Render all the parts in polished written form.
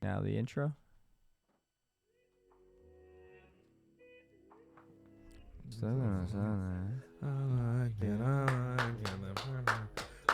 Now the intro.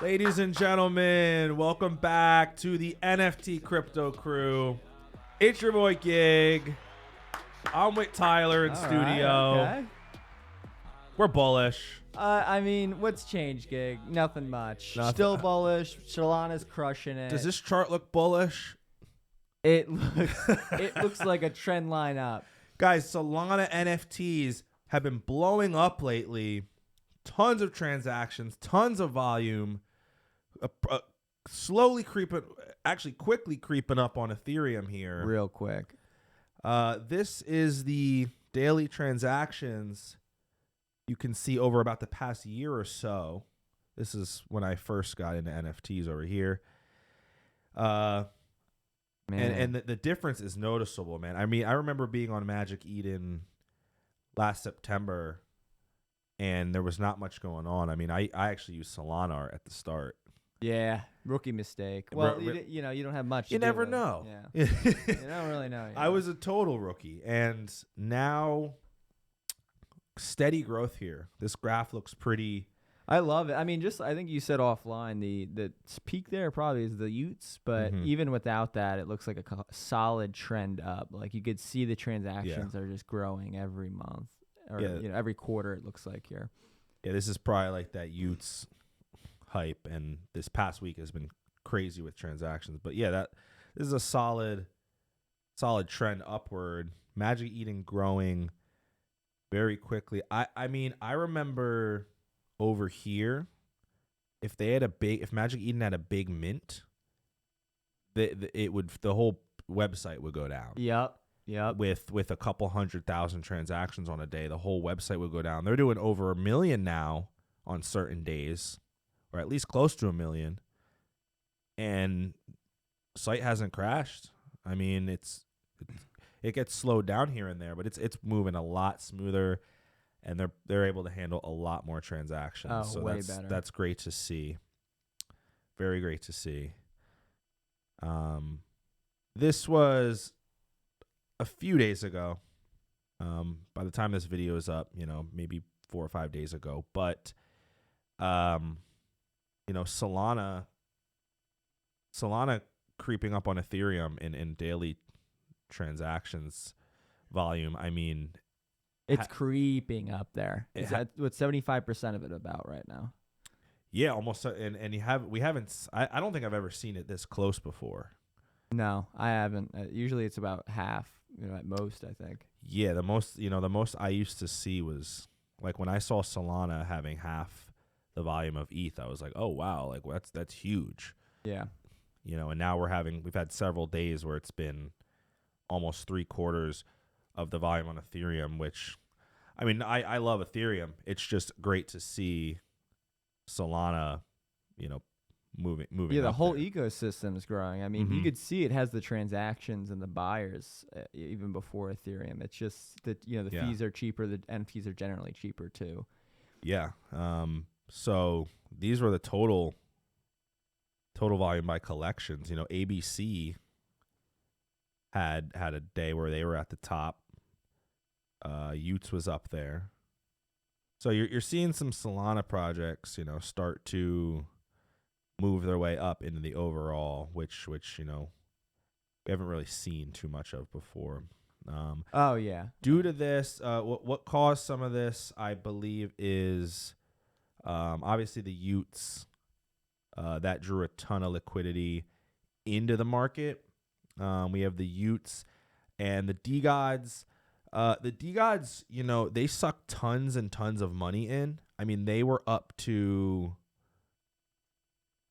Ladies and gentlemen, welcome back to the NFT Crypto Crew. It's your boy Gig. I'm with Tyler in studio. Right, okay. We're bullish. I mean, what's changed, Gig? Nothing much. Nothing. Still bullish. Solana's crushing it. Does this chart look bullish? It looks like a trend line up. Guys, Solana NFTs have been blowing up lately. Tons of transactions, tons of volume. Slowly creeping, actually quickly creeping up on Ethereum here. Real quick. This is the daily transactions you can see over about the past year or so. This is when I first got into NFTs over here. And the difference is noticeable, man. I mean, I remember being on Magic Eden last September, and there was not much going on. I mean, I actually used Solana at the start. Yeah, rookie mistake. Well, you know, you don't have much. You to never do know. Yeah. You don't really know. I was a total rookie, and now steady growth here. This graph looks pretty. I love it. I mean, I think you said offline the peak there probably is the Utes, but even without that, it looks like a solid trend up. Like you could see the transactions are just growing every month or every quarter. It looks like here. Yeah, this is probably like that Utes hype, and this past week has been crazy with transactions. But yeah, this is a solid trend upward. Magic Eden growing very quickly. I mean, I remember over here, if Magic Eden had a big mint, the whole website would go down. Yep. With a couple 100,000 transactions on a day, the whole website would go down. They're doing over 1 million now on certain days, or at least close to 1 million, and site hasn't crashed. I mean, it gets slowed down here and there, but it's moving a lot smoother, and they're able to handle a lot more transactions. Oh, so way better. That's great to see. Very great to see. This was a few days ago. By the time this video is up, maybe 4 or 5 days ago, but Solana creeping up on Ethereum in daily transactions volume. I mean, it's creeping up there. Is that what 75% of it about right now? Yeah, almost. And we haven't. I don't think I've ever seen it this close before. No, I haven't. Usually it's about half, at most, I think. Yeah, the most I used to see was like when I saw Solana having half the volume of ETH. I was like, oh wow, like that's huge. Yeah. And now we've had several days where it's been almost 3/4 of the volume on Ethereum, which, I mean, I love Ethereum. It's just great to see Solana, moving. Yeah, the whole there. Ecosystem is growing. I mean, you could see it has the transactions and the buyers even before Ethereum. It's just that the fees are cheaper. The NFTs are generally cheaper too. Yeah. So these were the total volume by collections. ABC had a day where they were at the top. Utes was up there. So you're seeing some Solana projects, start to move their way up into the overall, which we haven't really seen too much of before. Oh yeah. Due to this, what caused some of this, I believe, is obviously the Utes that drew a ton of liquidity into the market. We have the Utes and the D-Gods. The D-Gods, they suck tons and tons of money in. I mean, they were up to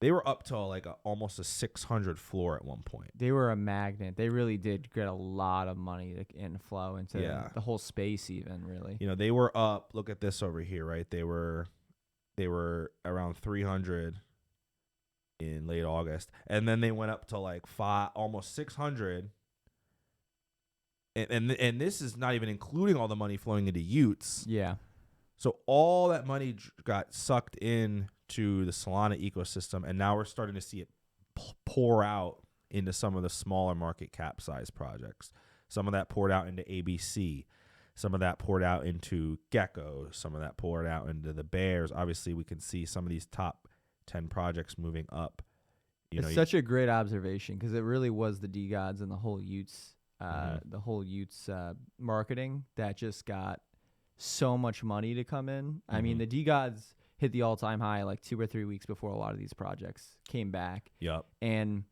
like almost a 600 floor at one point. They were a magnet. They really did get a lot of money inflow into the whole space even, really. They were up, look at this over here, right? They were around 300 in late August, and then they went up to like almost 600. And this is not even including all the money flowing into Utes. Yeah. So all that money got sucked in to the Solana ecosystem, and now we're starting to see it pour out into some of the smaller market cap size projects. Some of that poured out into ABC. Some of that poured out into Gecko. Some of that poured out into the Bears. Obviously, we can see some of these top 10 projects moving up. It's such a great observation because it really was the DeGods and the whole Utes, marketing that just got so much money to come in. I mean, the DeGods hit the all-time high like 2 or 3 weeks before a lot of these projects came back. Yep. And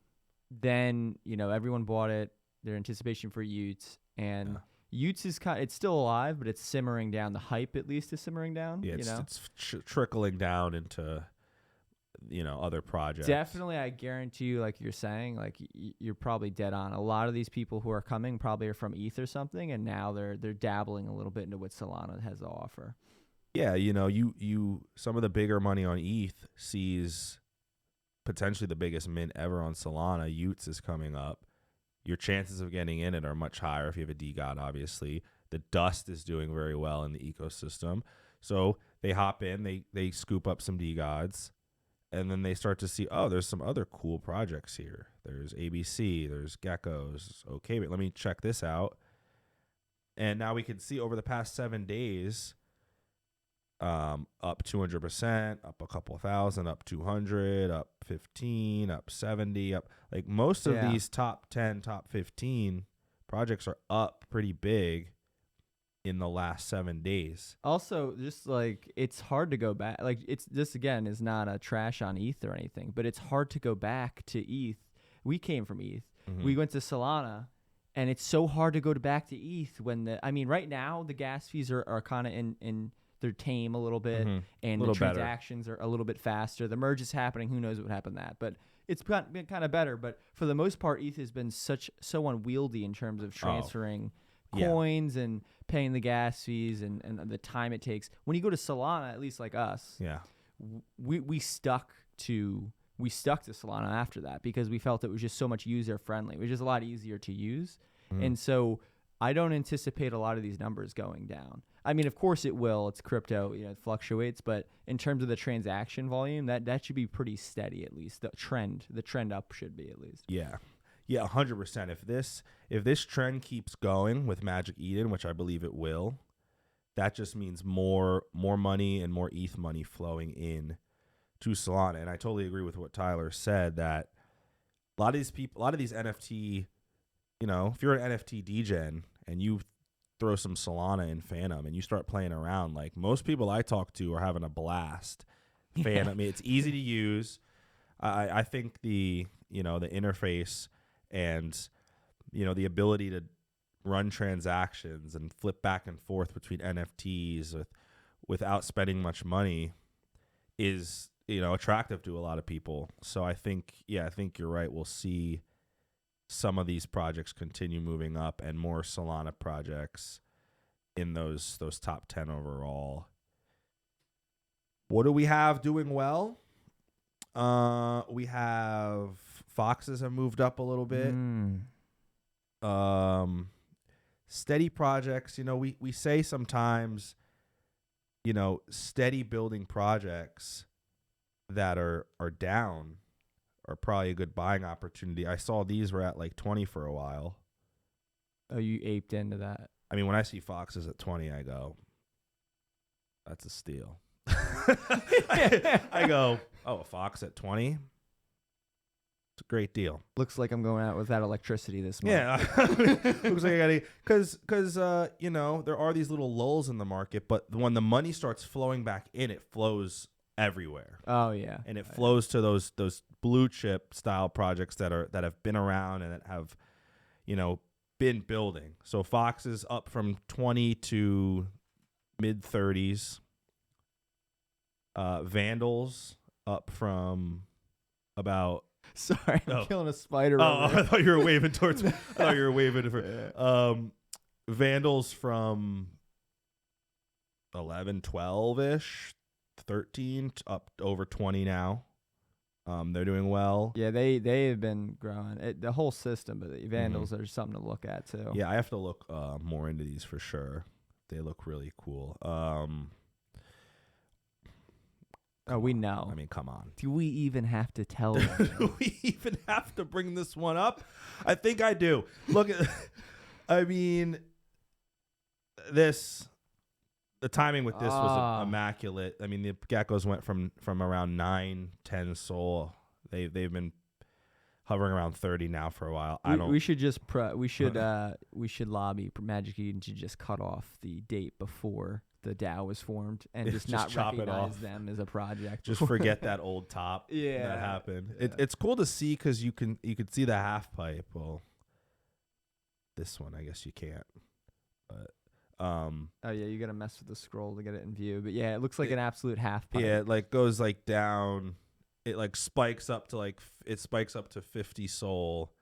then, everyone bought it. Their anticipation for Utes. And Utes is it's still alive, but it's simmering down. The hype, at least, is simmering down. Yeah, it's trickling down into, other projects. Definitely, I guarantee you, like you're saying, like you're probably dead on. A lot of these people who are coming probably are from ETH or something, and now they're dabbling a little bit into what Solana has to offer. Yeah, you some of the bigger money on ETH sees potentially the biggest mint ever on Solana. Utes is coming up. Your chances of getting in it are much higher if you have a DeGod, obviously. The Dust is doing very well in the ecosystem. So they hop in, they scoop up some DeGods, and then they start to see, oh, there's some other cool projects here. There's ABC, there's Geckos. Okay, but let me check this out. And now we can see over the past 7 days, up 200%, up a couple thousand, up 200, up 15, up 70, up like most of these top 10, top 15 projects are up pretty big in the last 7 days. Also, just like it's hard to go back. Like this again is not a trash on ETH or anything, but it's hard to go back to ETH. We came from ETH. We went to Solana, and it's so hard to go back to ETH when right now the gas fees are kind of in they're tame a little bit, and the transactions are a little bit faster. The merge is happening. Who knows what happened to that? But it's been kind of better. But for the most part, ETH has been so unwieldy in terms of transferring coins and paying the gas fees and the time it takes. When you go to Solana, at least like us, we stuck to Solana after that because we felt it was just so much user friendly. It was just a lot easier to use, and so I don't anticipate a lot of these numbers going down. I mean, of course it will. It's crypto, it fluctuates, but in terms of the transaction volume, that should be pretty steady at least. The trend up should be at least. Yeah. Yeah, 100%. If this trend keeps going with Magic Eden, which I believe it will, that just means more money and more ETH money flowing in to Solana. And I totally agree with what Tyler said that a lot of these NFT, if you're an NFT degen and you throw some Solana in Phantom and you start playing around, like most people I talk to are having a blast. Phantom, I mean, it's easy to use. I think the interface and the ability to run transactions and flip back and forth between NFTs without spending much money is attractive to a lot of people. So I think you're right. We'll see some of these projects continue moving up and more Solana projects in those top 10 overall. What do we have doing well? We have Foxes have moved up a little bit. Steady projects, we say sometimes, steady building projects that are down are probably a good buying opportunity. I saw these were at like 20 for a while. Oh, you aped into that. I mean, when I see Foxes at 20, I go, that's a steal. I go, oh, a Fox at 20? It's a great deal. Looks like I'm going out without electricity this month. Yeah. Looks like I got to, because there are these little lulls in the market, but when the money starts flowing back in, it flows everywhere. Oh yeah. And it flows to those blue chip style projects that have been around and that have, been building. So Fox is up from 20 to mid 30s. Vandals up from about. Sorry, I'm killing a spider. I thought you were waving towards. I thought you were waving for. Vandals from 11, 12-ish, 13 up over 20 now. They're doing well. Yeah, they have been growing. The whole system, but the Vandals are something to look at too. Yeah, I have to look more into these for sure. They look really cool. Oh, we know. I mean, come on. Do we even have to tell them? Do we even have to bring this one up? I think I do. Look at, I mean, the timing with this was immaculate. I mean, the geckos went from around 9-10 SOL. They've been hovering around 30 now for a while. We should just we should lobby Magic Eden to just cut off the date before the DAO was formed and just not recognize them as a project. Just forget that old top. Yeah, that happened. Yeah. It's cool to see because you could see the half pipe. Well, this one I guess you can't. But oh yeah, you gotta mess with the scroll to get it in view. But yeah, it looks like an absolute half pipe. Yeah, it like goes like down. It like spikes up to 50 SOL,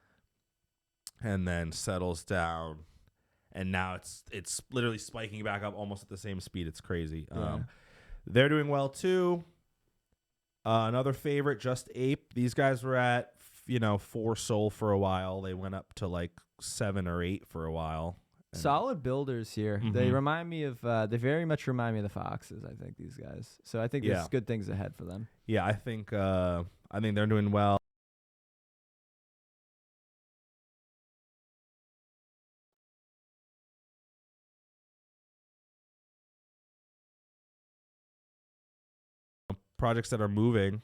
and then settles down, and now it's literally spiking back up almost at the same speed. It's crazy. Yeah. They're doing well too. Another favorite, Just Ape. These guys were at 4 SOL for a while. They went up to like 7 or 8 for a while. Solid builders here. Mm-hmm. They remind me of. They very much remind me of the Foxes. I think these guys. So I think there's good things ahead for them. Yeah, I think they're doing well. Projects that are moving.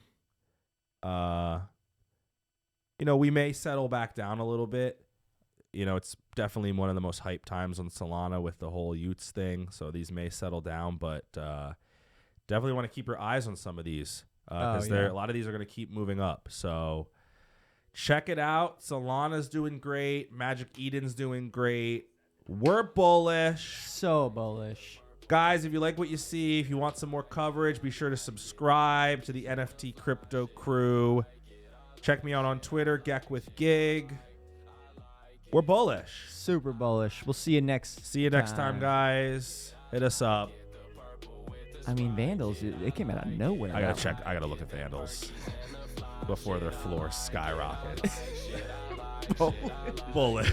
We may settle back down a little bit. It's definitely one of the most hyped times on Solana with the whole Utes thing. So these may settle down, but definitely want to keep your eyes on some of these because a lot of these are going to keep moving up. So check it out. Solana's doing great. Magic Eden's doing great. We're bullish. So bullish. Guys, if you like what you see, if you want some more coverage, be sure to subscribe to the NFT Crypto Crew. Check me out on Twitter, Geck with Gig. We're bullish. Super bullish. We'll see you next time, guys. Hit us up. I mean, Vandals, they came out of nowhere. I gotta look at Vandals before their floor skyrockets. Bullish.